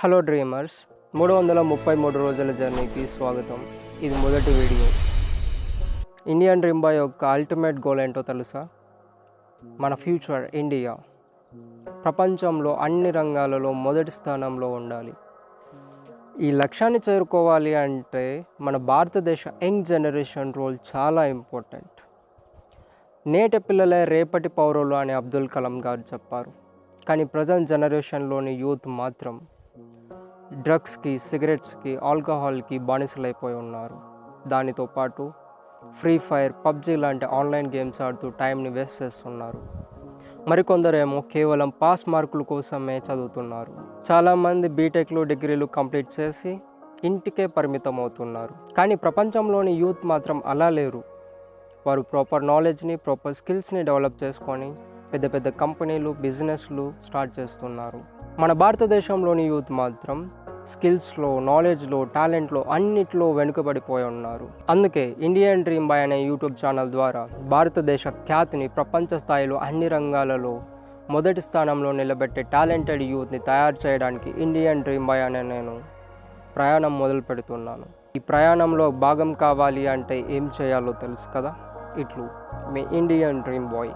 Hello dreamers, 333 రోజుల జర్నీకి స్వాగతం. ఇది మొదటి వీడియో. ఇండియన్ డ్రీమ్ బాయ్ యొక్క అల్టిమేట్ గోల్ ఏంటో తెలుసా? మన ఫ్యూచర్ ఇండియా ప్రపంచంలో అన్ని రంగాలలో మొదటి స్థానంలో ఉండాలి. ఈ లక్ష్యాన్ని చేరుకోవాలి అంటే మన భారతదేశ యంగ్ జనరేషన్ రోల్ చాలా ఇంపార్టెంట్. నేటి పిల్లలే రేపటి పౌరులు అని అబ్దుల్ కలాం గారు చెప్పారు. కానీ ప్రజెంట్ జనరేషన్లోని యూత్ మాత్రం డ్రగ్స్కి, సిగరెట్స్కి, ఆల్కహాల్కి బానిసలైపోయి ఉన్నారు. దానితో పాటు ఫ్రీ ఫైర్, పబ్జీ లాంటి ఆన్లైన్ గేమ్స్ ఆడుతూ టైంని వేస్ట్ చేస్తున్నారు. మరికొందరేమో కేవలం పాస్ మార్కుల కోసమే చదువుతున్నారు. చాలామంది బీటెక్లు, డిగ్రీలు కంప్లీట్ చేసి ఇంటికే పరిమితం అవుతున్నారు. కానీ ప్రపంచంలోని యూత్ మాత్రం అలా లేరు. వారు ప్రాపర్ నాలెడ్జ్ని, ప్రాపర్ స్కిల్స్ని డెవలప్ చేసుకొని పెద్ద పెద్ద కంపెనీలు, బిజినెస్లు స్టార్ట్ చేస్తున్నారు. మన భారతదేశంలోని యూత్ మాత్రం స్కిల్స్లో, నాలెడ్జ్లో, టాలెంట్లో అన్నిట్లో వెనుకబడిపోయి ఉన్నారు. అందుకే ఇండియన్ డ్రీమ్ బాయ్ అనే యూట్యూబ్ ఛానల్ ద్వారా భారతదేశ ఖ్యాతిని ప్రపంచ స్థాయిలో అన్ని రంగాలలో మొదటి స్థానంలో నిలబెట్టే టాలెంటెడ్ యూత్ని తయారు చేయడానికి ఇండియన్ డ్రీమ్ బాయ్ అనే నేను ప్రయాణం మొదలు పెడుతున్నాను. ఈ ప్రయాణంలో భాగం కావాలి అంటే ఏం చేయాలో తెలుసు కదా? ఇట్లు మీ ఇండియన్ డ్రీమ్ బాయ్.